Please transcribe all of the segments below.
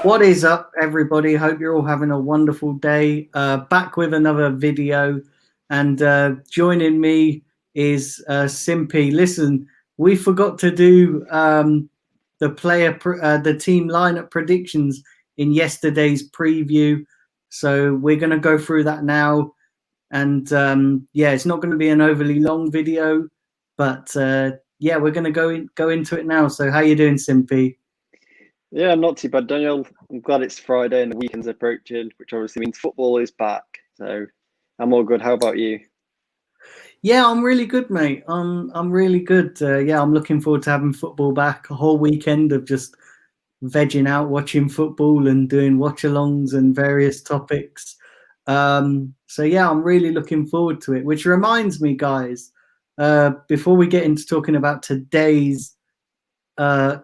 What is up, everybody? Hope you're all having a wonderful day. Back with another video, and joining me is Simpy. Listen, we forgot to do the team lineup predictions in yesterday's preview, so we're going to go through that now. And yeah, it's not going to be an overly long video, but yeah, we're going to go into it now. So, how you doing, Simpy? Yeah, not too bad, Daniel. I'm glad it's Friday and the weekend's approaching, which obviously means football is back. So I'm all good. How about you? Yeah, I'm really good, mate. I'm really good. Yeah, I'm looking forward to having football back. A whole weekend of just vegging out, watching football, and doing watch-alongs and various topics. So yeah, I'm really looking forward to it. Which reminds me, guys, before we get into talking about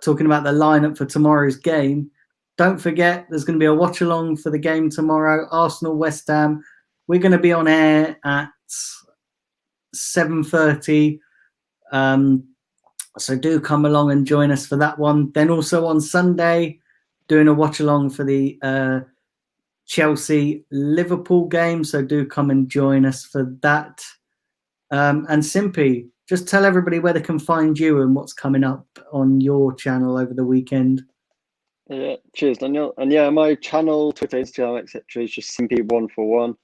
talking about the lineup for tomorrow's game, don't forget there's going to be a watch-along for the game tomorrow. Arsenal West Ham. We're going to be on air at 7:30. So do come along and join us for that one. Then also on Sunday, doing a watch along for the Chelsea Liverpool game. So do come and join us for that. And Simpy, just tell everybody where they can find you and what's coming up on your channel over the weekend. Yeah, cheers, Daniel. And yeah, my channel, Twitter, Instagram, etc. is just Simpy141.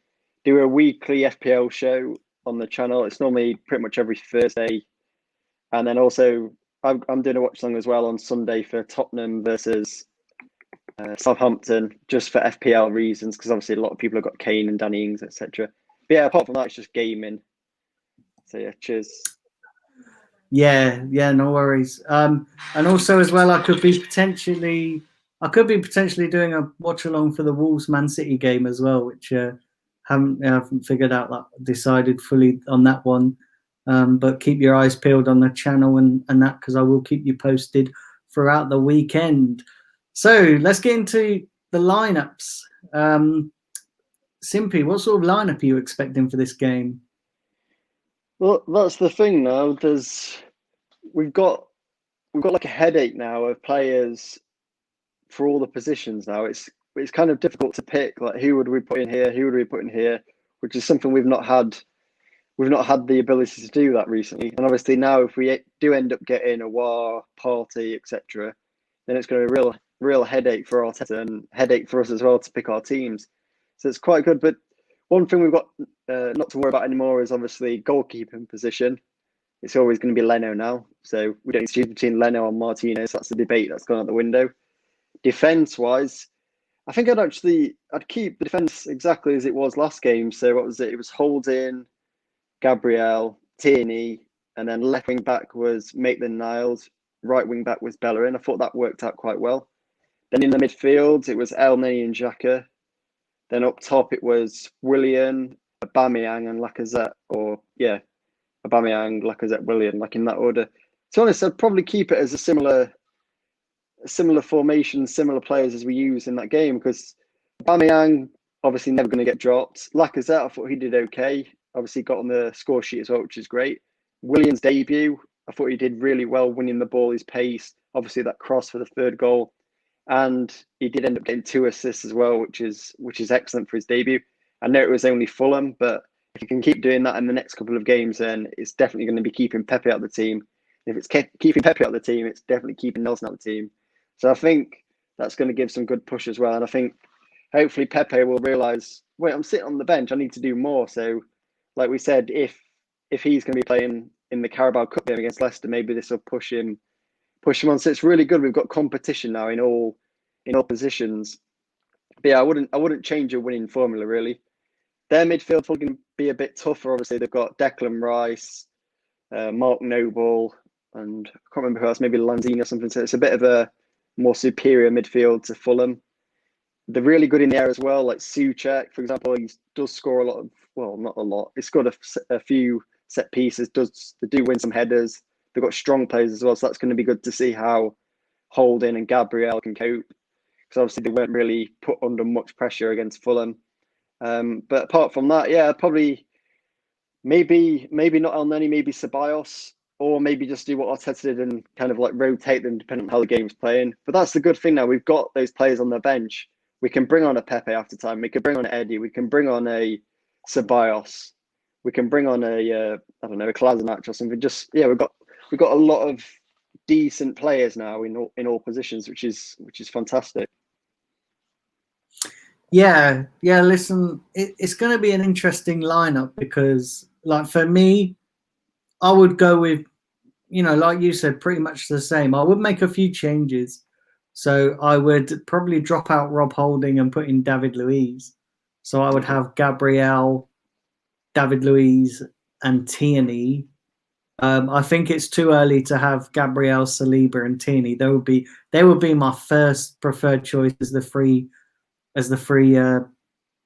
Do a weekly FPL show on the channel. It's normally pretty much every Thursday. And then also, I'm doing a watch along as well on Sunday for Tottenham versus Southampton, just for FPL reasons, because obviously a lot of people have got Kane and Danny Ings, etc. But yeah, apart from that, it's just gaming. So yeah, cheers. Yeah, no worries. And also as well, I could be potentially doing a watch along for the Wolves Man City game as well, which haven't figured out that decided fully on that one. But keep your eyes peeled on the channel and that, because I will keep you posted throughout the weekend. So let's get into the lineups. Simpy, what sort of lineup are you expecting for this game? Well, that's the thing now. We've got like a headache now of players for all the positions now. It's kind of difficult to pick, like, who would we put in here, who would we put in here, which is something we've not had the ability to do that recently. And obviously now, if we do end up getting a War, Party, etc., then it's going to be a real headache for Arteta and headache for us as well to pick our teams. So it's quite good. But one thing we've got not to worry about anymore is obviously goalkeeping position. It's always going to be Leno now. So we don't need to choose between Leno and Martinez. That's the debate that's gone out the window. Defense-wise, I think I'd keep the defense exactly as it was last game. So what was it? It was Holding, Gabriel, Tierney, and then left wing back was Maitland-Niles. Right wing back was Bellerin. I thought that worked out quite well. Then in the midfield, it was Elneny and Xhaka. Then up top, it was Willian, Aubameyang, and Lacazette. Or yeah, Aubameyang, Lacazette, Willian, like in that order. To be honest, I'd probably keep it as a similar formation, similar players as we use in that game, because Aubameyang obviously never going to get dropped. Lacazette, I thought he did okay. Obviously got on the score sheet as well, which is great. Willian's debut, I thought he did really well winning the ball, his pace, obviously that cross for the third goal. And he did end up getting 2 assists as well, which is excellent for his debut. I know it was only Fulham, but if you can keep doing that in the next couple of games, then it's definitely going to be keeping Pepe out of the team. If it's keeping Pepe out of the team, it's definitely keeping Nelson out of the team. So I think that's going to give some good push as well. And I think hopefully Pepe will realise, wait, I'm sitting on the bench, I need to do more. So like we said, if he's going to be playing in the Carabao Cup game against Leicester, maybe this will push him on. So it's really good. We've got competition now in all positions. But yeah, I wouldn't change a winning formula really. Their midfield probably going to be a bit tougher. Obviously, they've got Declan Rice, Mark Noble, and I can't remember who else, maybe Lanzini or something. So it's a bit of a more superior midfield to Fulham. They're really good in the air as well, like Souček, for example. He does score a lot of, well, not a lot. He's scored a few set pieces. They do win some headers. They've got strong players as well, so that's going to be good to see how Holding and Gabriel can cope, because obviously they weren't really put under much pressure against Fulham. But apart from that, yeah, probably maybe not Elneny, maybe Ceballos. or maybe just do what Arteta did and kind of like rotate them depending on how the game's playing. But that's the good thing now. We've got those players on the bench. We can bring on a Pepe after time. We can bring on Eddie. We can bring on a Ceballos. We can bring on a I don't know, a Kolasinac or something. Just we've got a lot of decent players now in all positions, which is fantastic. Yeah. Listen, it's going to be an interesting lineup because, like, for me, I would go with, like you said, pretty much the same. I would make a few changes. So I would probably drop out Rob Holding and put in David Luiz. So I would have Gabriel, David Luiz, and Tierney. I think it's too early to have Gabriel, Saliba, and Tierney. They would be my first preferred choice as the three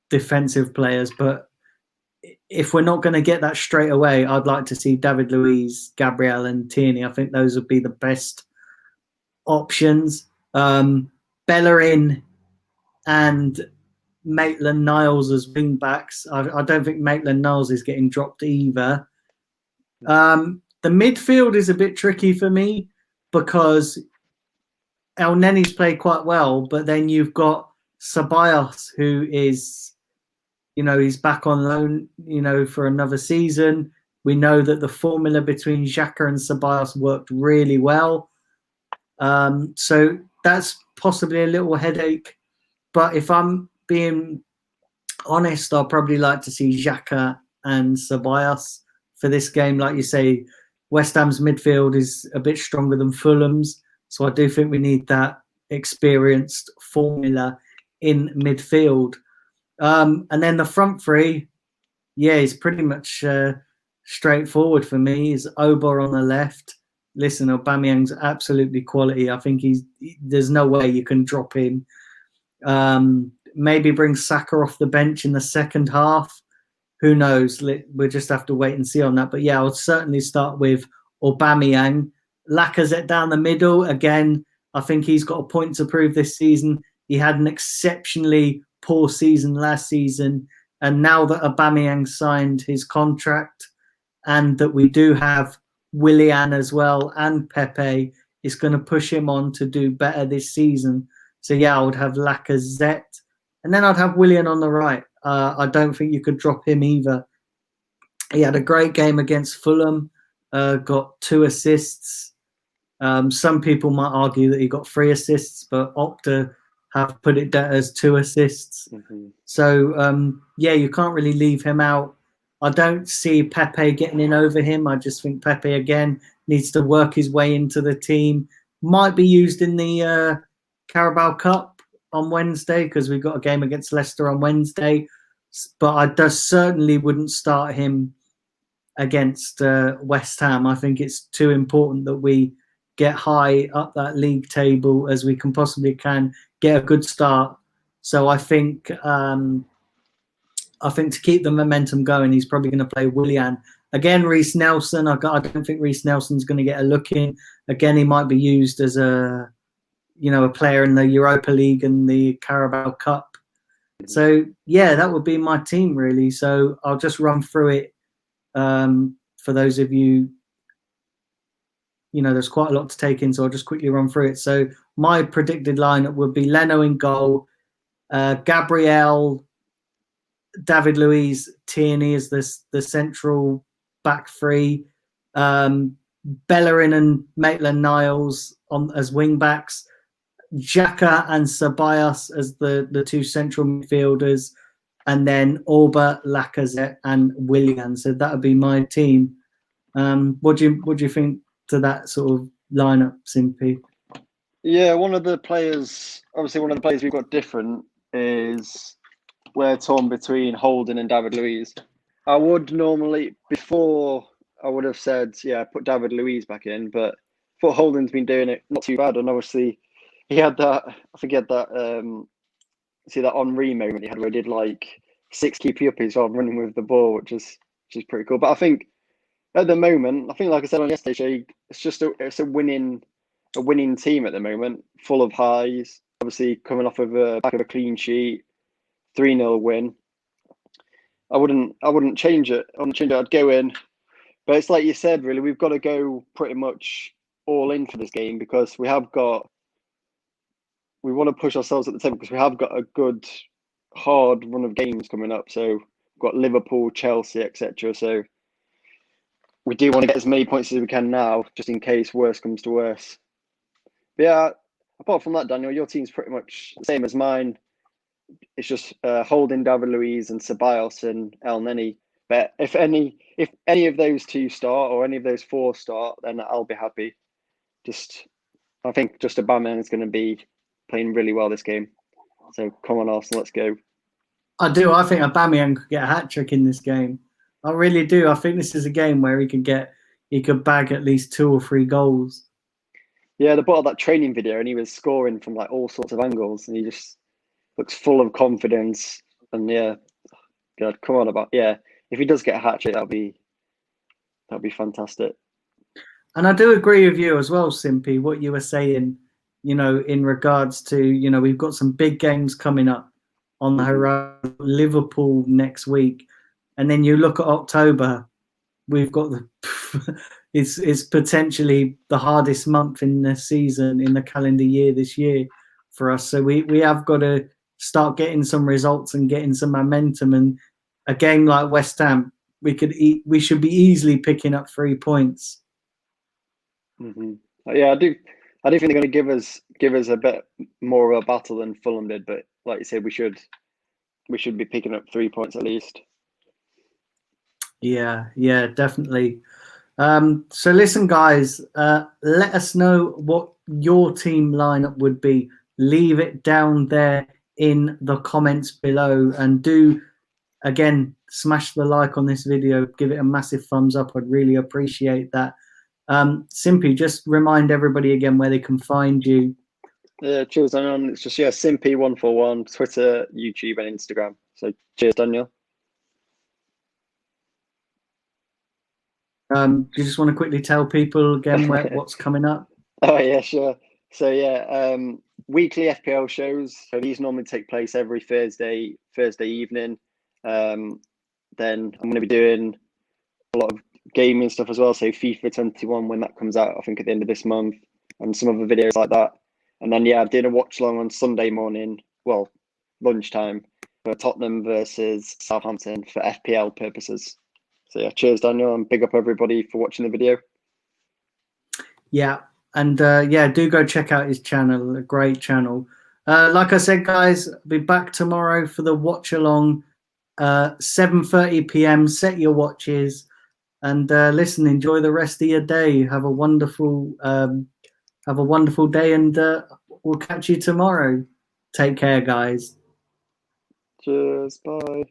defensive players. But if we're not going to get that straight away, I'd like to see David Luiz, Gabriel, and Tierney. I think those would be the best options. Bellerin and Maitland-Niles as wing backs. I don't think Maitland-Niles is getting dropped either. The midfield is a bit tricky for me because El Neni's played quite well, but then you've got Ceballos, who is, he's back on loan, for another season. We know that the formula between Xhaka and Ceballos worked really well. So that's possibly a little headache. But if I'm being honest, I'll probably like to see Xhaka and Ceballos for this game. Like you say, West Ham's midfield is a bit stronger than Fulham's. So I do think we need that experienced formula in midfield. And then the front three, is pretty much straightforward for me. Is Oba on the left. Listen, Aubameyang's absolutely quality. I think there's no way you can drop him. Maybe bring Saka off the bench in the second half. Who knows? We'll just have to wait and see on that. But yeah, I would certainly start with Aubameyang. Lacazette down the middle. Again, I think he's got a point to prove this season. He had an exceptionally poor season last season. And now that Aubameyang signed his contract and that we do have Willian as well and Pepe, is going to push him on to do better this season. So yeah, I would have Lacazette. And then I'd have Willian on the right. I don't think you could drop him either. He had a great game against Fulham, got 2 assists. Some people might argue that he got 3 assists, but Opta have put it as 2 assists. Mm-hmm. So, you can't really leave him out. I don't see Pepe getting in over him. I just think Pepe, again, needs to work his way into the team. Might be used in the Carabao Cup on Wednesday because we've got a game against Leicester on Wednesday. But I certainly wouldn't start him against West Ham. I think it's too important that we get high up that league table as we can possibly get a good start. So I think to keep the momentum going, he's probably going to play Willian. Again, Reece Nelson, I don't think Reece Nelson's going to get a look in. Again, he might be used as a player in the Europa League and the Carabao Cup. So, that would be my team, really. So I'll just run through it for those of you, there's quite a lot to take in, so I'll just quickly run through it. So my predicted lineup would be Leno in goal, Gabriel, David Luiz, Tierney as the central back three, Bellerin and Maitland-Niles as wing backs, Xhaka and Ceballos as the 2 central midfielders, and then Oba, Lacazette, and Willian. So that would be my team. What do you think to that sort of lineup, Simpy? Yeah, one of the players we've got different is we're torn between Holding and David Luiz. I would normally, before I would have said, put David Luiz back in, but for Holding's been doing it not too bad, and obviously he had that, I forget that, that Henry moment he had where he did like 6 keepy uppies while running with the ball, which is pretty cool. But I think at the moment, like I said on yesterday, it's a winning team at the moment, full of highs. Obviously coming off of back of a clean sheet, 3-0 win. I wouldn't change it. I'd go in But it's like you said, really, we've got to go pretty much all in for this game because we want to push ourselves at the table because we have got a good hard run of games coming up. So we've got Liverpool, Chelsea, etc. So we do want to get as many points as we can now, just in case worse comes to worse. But yeah, apart from that, Daniel, your team's pretty much the same as mine. It's just Holding, David Luiz, and Ceballos and El Neni. But if any of those two start or any of those four start, then I'll be happy. I think just Aubameyang is going to be playing really well this game. So come on, Arsenal, let's go. I do. I think Aubameyang could get a hat trick in this game. I really do. I think this is a game where he could bag at least 2 or 3 goals. Yeah, they put out that training video and he was scoring from like all sorts of angles and he just looks full of confidence. And yeah, God, come on if he does get a hat trick, that'll be fantastic. And I do agree with you as well, Simpy, what you were saying, in regards to, we've got some big games coming up on the horizon, Liverpool next week. And then you look at October, we've got it's potentially the hardest month in the season, in the calendar year this year for us. So we have got to start getting some results and getting some momentum. And a game like West Ham, we should be easily picking up 3 points. Mm-hmm. Yeah, I do think they're going to give us a bit more of a battle than Fulham did. But like you said, we should be picking up 3 points at least. Yeah, definitely. So listen, guys, let us know what your team lineup would be. Leave it down there in the comments below, and do again smash the like on this video. Give it a massive thumbs up. I'd really appreciate that. Simpy, just remind everybody again where they can find you. Yeah, cheers, Daniel. It's just Simpy141, Twitter, YouTube, and Instagram. So cheers, Daniel. Do you just want to quickly tell people again what's coming up? Oh yeah, sure. So yeah, weekly FPL shows. So these normally take place every Thursday evening. Then I'm going to be doing a lot of gaming stuff as well. So FIFA 21 when that comes out, I think at the end of this month, and some other videos like that. And then I'm doing a watch along on Sunday morning, well, lunchtime, for Tottenham versus Southampton for FPL purposes. So yeah, cheers, Daniel, and big up everybody for watching the video. Yeah, and do go check out his channel, a great channel. Like I said, guys, I'll be back tomorrow for the watch along, 7:30 p.m. Set your watches, and listen. Enjoy the rest of your day. Have a wonderful day, and we'll catch you tomorrow. Take care, guys. Cheers. Bye.